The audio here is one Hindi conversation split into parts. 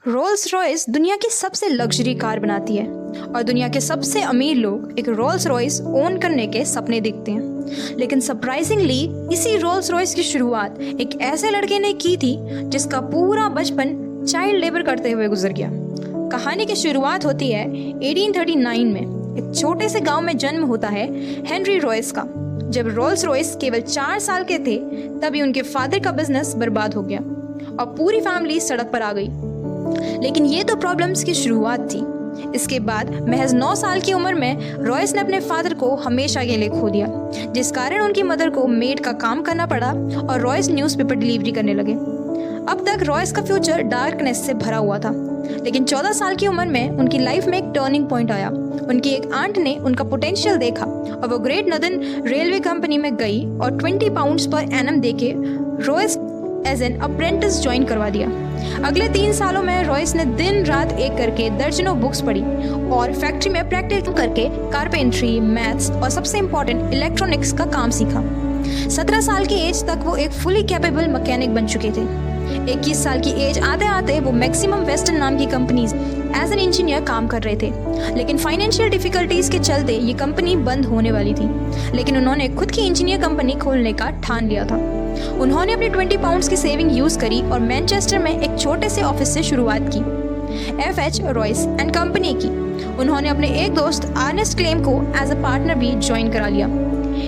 रोल्स रॉयस दुनिया की सबसे लग्जरी कार बनाती है और दुनिया के सबसे अमीर लोग एक रोल्स रॉयस ओन करने के सपने देखते हैं। लेकिन सरप्राइजिंगली इसी रोल्स रॉयस की शुरुआत एक ऐसे लड़के ने की थी जिसका पूरा बचपन चाइल्ड लेबर करते हुए गुजर गया। कहानी की शुरुआत होती है 1839 में। एक छोटे से गांव में जन्म होता है हेनरी रॉयस का। जब रोल्स रॉयस केवल 4 साल के थे तभी उनके फादर का बिजनेस बर्बाद हो गया और पूरी फैमिली सड़क पर आ गई। लेकिन ये तो प्रॉब्लम्स की शुरुआत थी। इसके बाद महज 9 साल की उम्र में रॉयस ने अपने फादर को हमेशा के लिए खो दिया, जिस कारण उनकी मदर को मेड का काम करना पड़ा और रॉयस न्यूज़पेपर डिलीवरी करने लगे। अब तक रॉयस का फ्यूचर डार्कनेस से भरा हुआ था, लेकिन 14 साल की उम्र में उनकी लाइफ में एक टर्निंग पॉइंट आया। उनकी एक आंट ने उनका पोटेंशियल देखा और वो ग्रेट नॉर्दर्न रेलवे कंपनी में गई और 20 पाउंड्स पर एनम देके Royce as an apprentice join करवा दिया। अगले 3 सालों में रॉयस ने दिन रात एक करके दर्जनों बुक्स पढ़ी और फैक्ट्री में प्रैक्टिस करके कारपेंट्री, मैथ्स और सबसे इम्पोर्टेंट इलेक्ट्रॉनिक्स का काम सीखा। 17 साल की एज तक वो एक फुली कैपेबल मैकेनिक बन चुके थे। 21 साल की एज आते आते वो मैक्सिमम वेस्टर्न नाम की कंपनीज एज एन इंजीनियर काम कर रहे थे, लेकिन फाइनेंशियल डिफिकल्टीज के चलते ये कंपनी बंद होने वाली थी। लेकिन उन्होंने खुद की इंजीनियर कंपनी खोलने का ठान लिया था। उन्होंने अपनी 20 पाउंड्स की सेविंग यूज करी और मैनचेस्टर में एक छोटे से ऑफिस से शुरुआत की, FH रॉयस एंड कंपनी की। उन्होंने अपने एक दोस्त अर्नेस्ट क्लेम को एज अ पार्टनर भी ज्वाइन करा लिया।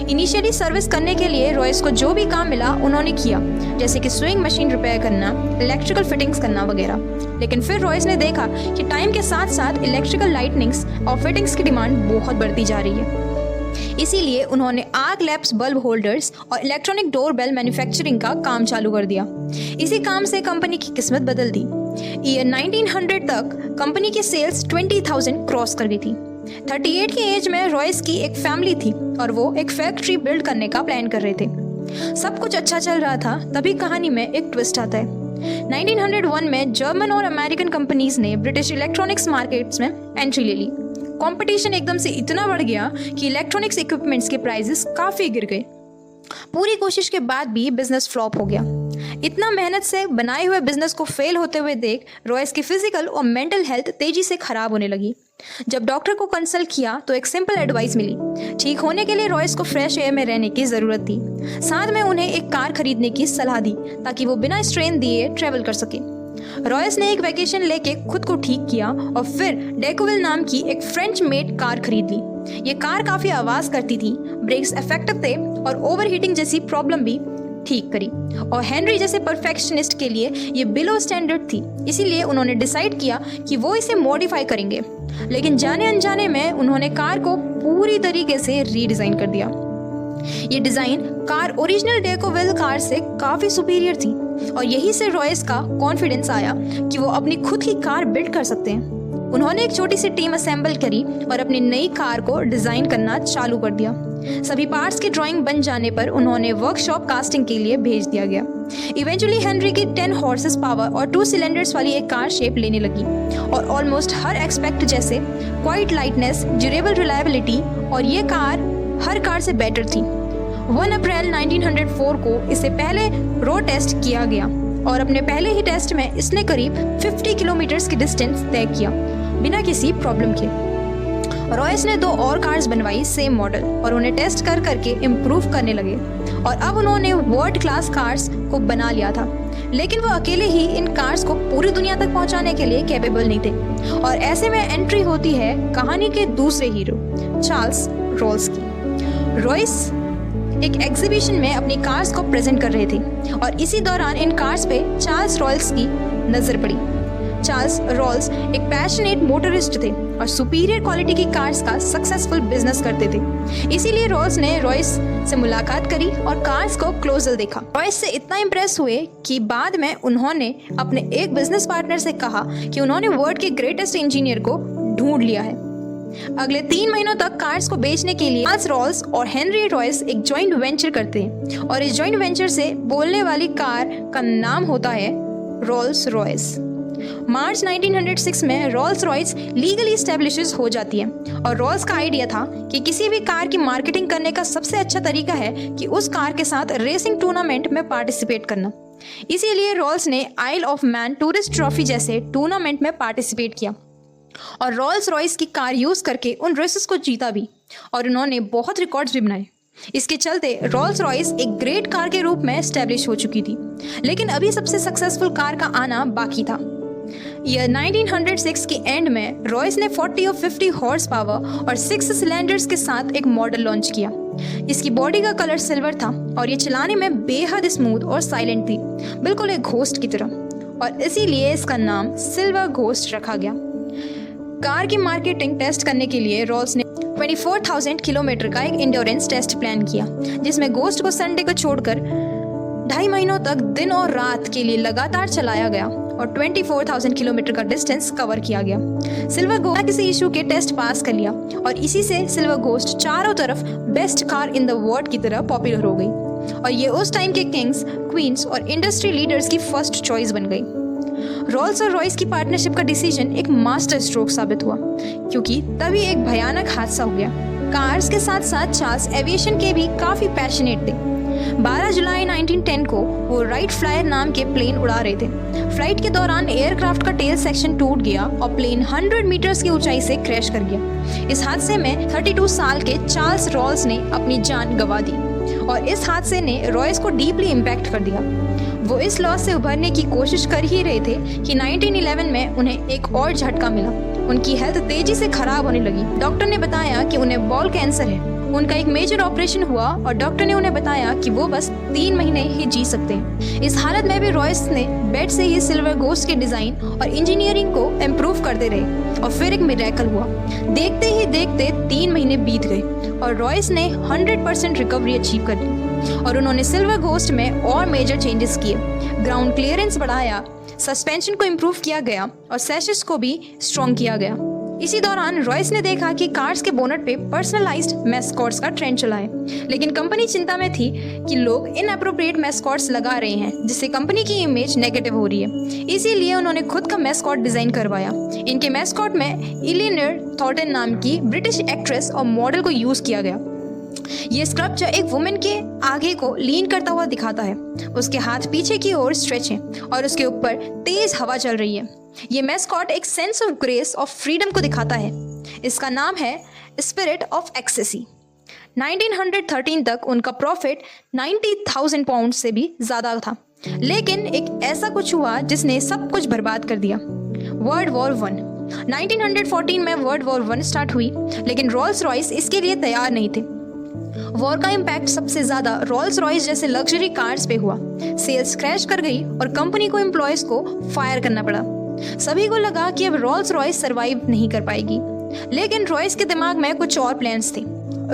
इनिशियली सर्विस करने के लिए रॉयस को जो भी काम मिला उन्होंने किया, जैसे कि स्विंग मशीन रिपेयर करना, इलेक्ट्रिकल फिटिंग्स करना वगैरह। लेकिन फिर रॉयस ने देखा कि टाइम के साथ साथ इलेक्ट्रिकल लाइटनिंग्स और फिटिंग्स की डिमांड बहुत बढ़ती जा रही है। इसीलिए उन्होंने आर्क लैंप्स, बल्ब होल्डर्स और इलेक्ट्रॉनिक डोर बेल मैन्युफैक्चरिंग का काम चालू कर दिया। इसी काम से कंपनी की किस्मत बदल दी। ईयर 1900 तक कंपनी की सेल्स 20,000 क्रॉस कर गई थी। 38 की एज में रॉयस की एक फैमिली थी और वो एक फैक्ट्री बिल्ड करने का प्लान कर रहे थे। सब कुछ अच्छा चल रहा था, तभी कहानी में एक ट्विस्ट आता है। 1901 में जर्मन और अमेरिकन कंपनीज ने ब्रिटिश इलेक्ट्रॉनिक्स मार्केट्स में एंट्री ले ली। कंपटीशन एकदम से इतना बढ़ गया कि इलेक्ट्रॉनिक्स इक्विपमेंट्स के प्राइसेस काफ़ी गिर गए। पूरी कोशिश के बाद भी बिजनेस फ्लॉप हो गया। इतना मेहनत से बनाए हुए बिजनेस को फेल होते हुए देख रॉयस की फिजिकल और मेंटल हेल्थ तेजी से खराब होने लगी। जब डॉक्टर को कंसल्ट किया तो एक सिंपल एडवाइस मिली। ठीक होने के लिए रॉयस को फ्रेश एयर में रहने की ज़रूरत थी। साथ में उन्हें एक कार खरीदने की सलाह दी ताकि वो बिना स्ट्रेन दिए ट्रेवल कर सके। रॉयस ने एक वैकेशन लेके खुद को ठीक किया और फिर डेकोविल नाम की एक फ्रेंच मेड कार खरीद ली। ये कार काफ़ी आवाज़ करती थी, ब्रेक्स इफेक्टिव थे और ओवरहीटिंग जैसी प्रॉब्लम भी ठीक करी। और हेनरी जैसे परफेक्शनिस्ट के लिए ये बिलो स्टैंडर्ड थी, इसीलिए उन्होंने डिसाइड किया कि वो इसे मॉडिफाई करेंगे। लेकिन जाने अनजाने में उन्होंने कार को पूरी तरीके से रीडिज़ाइन कर दिया। ये डिज़ाइन कार ओरिजिनल डेकोविल कार से काफ़ी सुपीरियर थी और यही से रॉयस का कॉन्फिडेंस आया कि वो अपनी खुद की कार बिल्ड कर सकते हैं। उन्होंने एक छोटी सी टीम असेंबल करी और अपनी नई कार को डिज़ाइन करना चालू कर दिया। सभी पार्ट्स की ड्राइंग बन जाने पर उन्होंने वर्कशॉप कास्टिंग के लिए भेज दिया गया। इवेंचुअली हेनरी की 10 हॉर्सेस पावर और 2 सिलेंडर्स वाली एक कार शेप लेने लगी और ऑलमोस्ट हर एक्सपेक्ट जैसे क्वाइट लाइटनेस, ड्यूरेबल रिलायबिलिटी, और ये कार हर कार से बेटर थी। 1 अप्रैल 1904 को इसे पहले रोड टेस्ट किया गया और अपने पहले ही टेस्ट में इसने करीब 50 किलोमीटर्स की डिस्टेंस तय किया बिना किसी प्रॉब्लम के। रॉयस ने 2 और कार्स बनवाई सेम मॉडल और उन्हें टेस्ट कर करके इम्प्रूव करने लगे और अब उन्होंने वर्ल्ड क्लास कार्स को बना लिया था। लेकिन वो अकेले ही इन कार्स को पूरी दुनिया तक पहुंचाने के लिए कैपेबल नहीं थे और ऐसे में एंट्री होती है कहानी के दूसरे हीरो चार्ल्स रॉल्स की। रॉयस एक एग्जीबिशन में अपनी कार्स को प्रेजेंट कर रहे थे और इसी दौरान इन कार्स पे चार्ल्स रॉल्स की नज़र पड़ी। चार्ल्स रॉल्स एक पैशनेट मोटरिस्ट थे और सुपीरियर क्वालिटी की कार्स का सक्सेसफुल बिजनेस करते थे। इसीलिए रॉल्स ने रॉयस से मुलाकात करी और कार्स को क्लोजर देखा। रॉयस से इतना इम्प्रेस हुए कि बाद में उन्होंने अपने एक बिजनेस पार्टनर से कहा कि उन्होंने वर्ल्ड के ग्रेटेस्ट इंजीनियर को ढूंढ लिया है। अगले 3 महीनों तक कार्स को बेचने के लिए चार्ल्स रॉल्स और हेनरी रॉयस एक जॉइंट वेंचर करते हैं और इस जॉइंट वेंचर से बोलने वाली कार का नाम होता है रोल्स रॉयस। मार्च 1906 में रोल्स रॉयस लीगली एस्टेब्लिश हो जाती है और रोल्स का आइडिया था कि किसी भी कार की मार्केटिंग करने का सबसे अच्छा तरीका है कि उस कार के साथ रेसिंग टूर्नामेंट में पार्टिसिपेट करना। इसीलिए रोल्स ने आइल ऑफ मैन टूरिस्ट ट्रॉफी जैसे टूर्नामेंट में पार्टिसिपेट किया और रोल्स रॉयस की कार यूज़ करके उन रेसेस को जीता भी और उन्होंने बहुत रिकॉर्ड्स भी बनाए। इसके चलते रोल्स रॉयस एक ग्रेट कार के रूप में एस्टेब्लिश हो चुकी थी, लेकिन अभी सबसे सक्सेसफुल कार का आना बाकी था। ईयर 1906 के एंड में रॉयस ने 40 और 50 हॉर्स पावर और 6 सिलेंडर्स के साथ एक मॉडल लॉन्च किया। इसकी बॉडी का कलर सिल्वर था और ये चलाने में बेहद स्मूथ और साइलेंट थी, बिल्कुल एक घोस्ट की तरह, और इसीलिए इसका नाम सिल्वर घोस्ट रखा गया। कार की मार्केटिंग टेस्ट करने के लिए रोल्स ने 24,000 किलोमीटर का एक इंड्योरेंस टेस्ट प्लान किया, जिसमें घोस्ट को संडे को छोड़कर 2.5 महीनों तक दिन और रात के लिए लगातार चलाया गया और 24,000 किलोमीटर का डिस्टेंस कवर किया गया। सिल्वर घोस्ट किसी इशू के टेस्ट पास कर लिया और इसी से सिल्वर घोस्ट चारों तरफ best car in the world की तरह पॉपुलर हो गई और ये उस टाइम के किंग्स, क्वींस और इंडस्ट्री लीडर्स की फर्स्ट चॉइस बन गई। रोल्स और रॉयस की पार्टनरशिप का डिसीजन एक मास्टर स्ट्रोक साबित हुआ, क्योंकि तभी एक भयानक हादसा हो गया। कार्स के साथ साथ चार्ल्स एविएशन के भी काफ़ी पैशनेट थे। 12 जुलाई 1910 को वो राइट फ्लायर नाम के प्लेन उड़ा रहे थे। फ्लाइट के दौरान एयरक्राफ्ट का टेल सेक्शन टूट गया और प्लेन 100 मीटर्स की ऊंचाई से क्रैश कर गया। इस हादसे में 32 साल के चार्ल्स रोल्स ने अपनी जान गंवा दी और इस हादसे ने रॉयस को डीपली इम्पैक्ट कर दिया। वो इस लॉस से उभरने की कोशिश कर ही रहे थे कि 1911 में उन्हें एक और झटका मिला। उनकी हेल्थ तेजी से खराब होने लगी। डॉक्टर ने बताया कि उन्हें बॉल कैंसर है। उनका एक मेजर ऑपरेशन हुआ और डॉक्टर ने उन्हें बताया कि वो बस 3 महीने ही जी सकते हैं। इस हालत में भी रॉयस ने बेड से ही सिल्वर घोस्ट के डिजाइन और इंजीनियरिंग को इम्प्रूव करते रहे और फिर एक मिरेकल हुआ। देखते ही देखते 3 महीने बीत गए और रॉयस ने 100% रिकवरी अचीव कर ली और उन्होंने सिल्वर घोस्ट में और मेजर चेंजेस किए। ग्राउंड क्लियरेंस बढ़ाया, सस्पेंशन को इम्प्रूव किया गया और सैशेस को भी स्ट्रॉन्ग किया गया। इसी दौरान रॉयस ने देखा कि कार्स के बोनट पे पर्सनलाइज्ड मैस्कॉट्स का ट्रेंड चला है, लेकिन कंपनी चिंता में थी कि लोग इनअप्रोप्रिएट मैस्कॉट्स लगा रहे हैं, जिससे कंपनी की इमेज नेगेटिव हो रही है। इसीलिए उन्होंने खुद का मैस्कॉट डिजाइन करवाया। इनके मैस्कॉट में इलिनर थॉर्टन नाम की ब्रिटिश एक्ट्रेस और मॉडल को यूज किया गया। ये स्कल्पचर एक वुमेन के आगे को लीन करता हुआ दिखाता है। उसके हाथ पीछे की ओर स्ट्रेच हैं और उसके ऊपर तेज हवा चल रही है। ये मैस्कॉट एक सेंस ऑफ ग्रेस और फ्रीडम को दिखाता है। इसका नाम है स्पिरिट ऑफ एक्सेसी। 1913 तक उनका प्रॉफिट 90,000 पाउंड से भी ज़्यादा था, लेकिन एक ऐसा कुछ हुआ जिसने सब कुछ बर्बाद कर दिया। World war 1। 1914 में वर्ल्ड वॉर 1 स्टार्ट हुई, लेकिन रोल्स रॉयस इसके लिए तैयार नहीं थे। वॉर का इम्पैक्ट सबसे ज़्यादा रोल्स रॉयस जैसे लग्जरी कार्स पे हुआ। सेल्स क्रैश कर गई और कंपनी को एम्प्लॉयज़ को फायर करना पड़ा। सभी को लगा कि अब रोल्स रॉयस सरवाइव नहीं कर पाएगी, लेकिन रॉयस के दिमाग में कुछ और प्लान्स थे।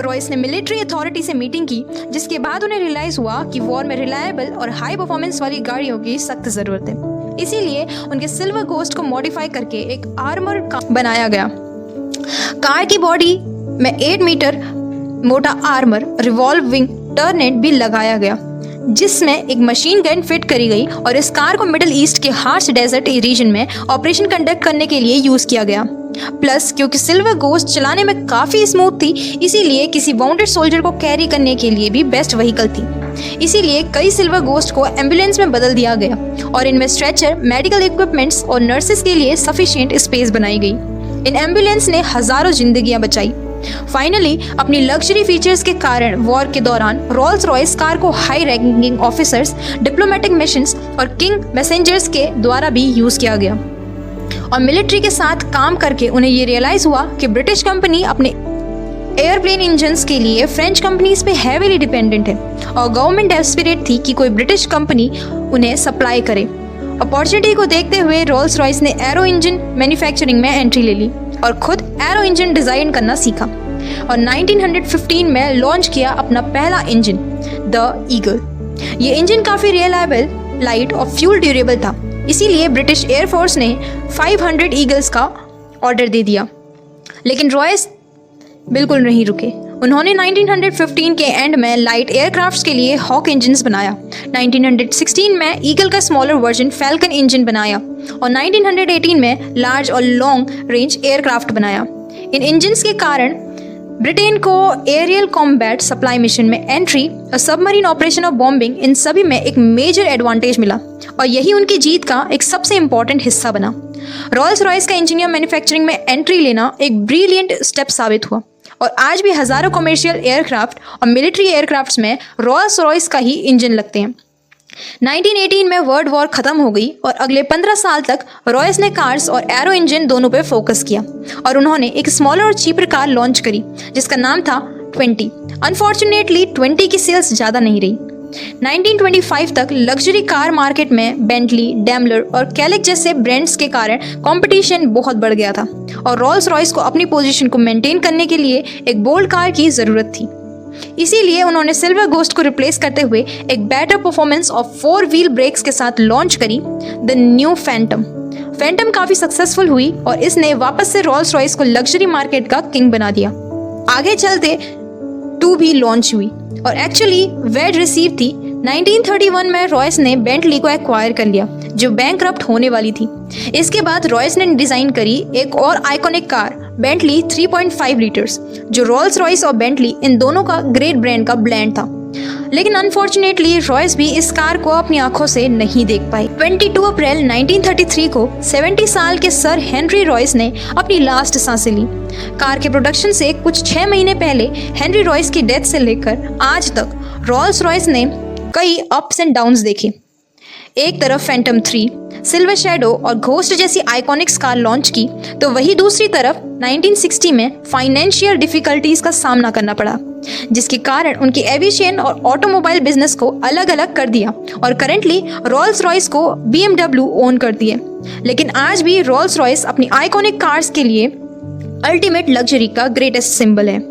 रॉयस ने मिलिट्री अथॉरिटी से मीटिंग की, जिसके बाद उन्हें रियलाइज हुआ कि वॉर में रिलायबल और हाई परफॉर्मेंस वाली गाड़ियों की सख्त ज़रूरत है। इसीलिए उनके सिल्वर घोस्ट को मॉडिफाई करके एक आर्मर बनाया गया। कार की बॉडी में 8 मीटर मोटा आर्मर रिवॉल्विंग टर्नेट भी लगाया गया, जिसमें एक मशीन गन फिट करी गई और इस कार को मिडिल ईस्ट के हार्श डेजर्ट रीजन में ऑपरेशन कंडक्ट करने के लिए यूज़ किया गया। प्लस क्योंकि सिल्वर घोस्ट चलाने में काफ़ी स्मूथ थी, इसीलिए किसी वाउंडेड सोल्जर को कैरी करने के लिए भी बेस्ट व्हीकल थी। इसीलिए कई सिल्वर घोस्ट को एम्बुलेंस में बदल दिया गया और इनमें स्ट्रेचर, मेडिकल इक्विपमेंट्स और नर्सेस के लिए सफिशिएंट स्पेस बनाई गई। इन एम्बुलेंस ने हज़ारों जिंदगियां बचाई। फाइनली अपनी लग्जरी फीचर्स के कारण वॉर के दौरान रोल्स रॉयस कार को high ranking officers, diplomatic missions और किंग मैसेंजर्स के द्वारा भी यूज़ किया गया। और मिलिट्री के साथ काम करके उन्हें ये रियलाइज़ हुआ कि ब्रिटिश कंपनी अपने एयरप्लेन इंजन्स के लिए फ्रेंच कंपनीज पे हैवीली डिपेंडेंट है और गवर्नमेंट डेस्परेट थी कि कोई ब्रिटिश कंपनी उन्हें सप्लाई करे। अपॉर्चुनिटी को देखते हुए रोल्स रॉयस ने एरो इंजन मैन्युफैक्चरिंग में एंट्री ले ली और खुद एरो इंजन डिज़ाइन करना सीखा और 1915 में लॉन्च किया अपना पहला इंजन, द ईगल। ये इंजन काफ़ी रिलायबल, लाइट और फ्यूल ड्यूरेबल था, इसीलिए ब्रिटिश एयरफोर्स ने 500 ईगल्स का ऑर्डर दे दिया। लेकिन रॉयस बिल्कुल नहीं रुके। उन्होंने 1915 के एंड में लाइट एयरक्राफ्ट्स के लिए हॉक इंजन्स बनाया। 1916 में ईगल का स्मॉलर वर्जन फैल्कन इंजन बनाया और 1918 में लार्ज और लॉन्ग रेंज एयरक्राफ्ट बनाया। इन इंजन्स के कारण ब्रिटेन को एरियल कॉम्बैट सप्लाई मिशन में एंट्री और सबमरीन ऑपरेशन और बॉम्बिंग, इन सभी में एक मेजर एडवांटेज मिला और यही उनकी जीत का एक सबसे इंपॉर्टेंट हिस्सा बना। रॉल्स रॉयस का इंजीनियर मैन्युफैक्चरिंग में एंट्री लेना एक ब्रिलियंट स्टेप साबित हुआ और आज भी हजारों कमर्शियल एयरक्राफ्ट और मिलिट्री एयरक्राफ्ट्स में रॉल्स रॉयस का ही इंजन लगते हैं। 1918 में वर्ल्ड वॉर खत्म हो गई और अगले 15 साल तक रॉयस ने कार्स और एरो इंजन दोनों पे फोकस किया और उन्होंने एक स्मॉलर और चीपर कार लॉन्च करी जिसका नाम था 20। अनफॉर्चुनेटली 20 की सेल्स ज़्यादा नहीं रही। 1925 तक लग्जरी कार मार्केट में बेंटली, डैमलर और कैलिक जैसे ब्रांड्स के कारण कंपटीशन बहुत बढ़ गया था और रॉल्स रॉयस को अपनी पोजीशन को मेंटेन करने के लिए एक बोल्ड कार की ज़रूरत थी। इसीलिए उन्होंने सिल्वर गोस्ट को रिप्लेस करते हुए एक बेटर परफॉर्मेंस और 4 व्हील ब्रेक्स के साथ लॉन्च करी द न्यू फैंटम। फैंटम काफ़ी सक्सेसफुल हुई और इसने वापस से रॉल्स रॉयस को लग्जरी मार्केट का किंग बना दिया। आगे चलते 2 भी लॉन्च हुई और एक्चुअली वेल रिसीव थी। 1931 में रॉयस ने बेंटली को एक्वायर कर लिया जो बैंकरप्ट होने वाली थी। इसके बाद रॉयस ने डिज़ाइन करी एक और आइकॉनिक कार बेंटली 3.5 लीटर्स, जो रॉल्स रॉयस और बेंटली इन दोनों का ग्रेट ब्रांड का ब्लेंड था। लेकिन अनफॉर्चुनेटली रॉयस भी इस कार को अपनी आंखों से नहीं देख पाई। 22 अप्रैल 1933 को 70 साल के सर हेनरी रॉयस ने अपनी लास्ट सांसें ली। कार के प्रोडक्शन से कुछ 6 महीने पहले हेनरी रॉयस की डेथ से लेकर आज तक रॉल्स रॉयस ने कई अप्स एंड डाउन्स देखे। एक तरफ फैंटम 3, सिल्वर शैडो और घोस्ट जैसी आइकॉनिक्स कार लॉन्च की तो वही दूसरी तरफ 1960 में फाइनेंशियल डिफिकल्टीज का सामना करना पड़ा, जिसके कारण उनकी एविएशन और ऑटोमोबाइल बिजनेस को अलग अलग कर दिया और करंटली रॉल्स रॉयस को BMW ओन करती है। लेकिन आज भी रॉल्स रॉयस अपनी आइकॉनिक कार्स के लिए अल्टीमेट लग्जरी का ग्रेटेस्ट सिंबल है।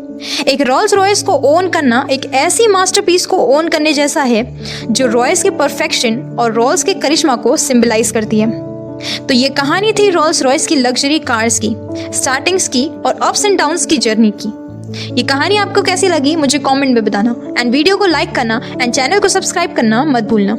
एक रॉल्स रॉयस को ओन करना एक ऐसी मास्टरपीस को ओन करने जैसा है जो रॉयस के परफेक्शन और रॉल्स के करिश्मा को सिंबलाइज करती है। तो ये कहानी थी रॉल्स रॉयस की लग्जरी कार्स की, स्टार्टिंग्स की और अप्स एंड डाउन्स की जर्नी की। ये कहानी आपको कैसी लगी मुझे कमेंट में बताना एंड वीडियो को लाइक करना एंड चैनल को सब्सक्राइब करना मत भूलना।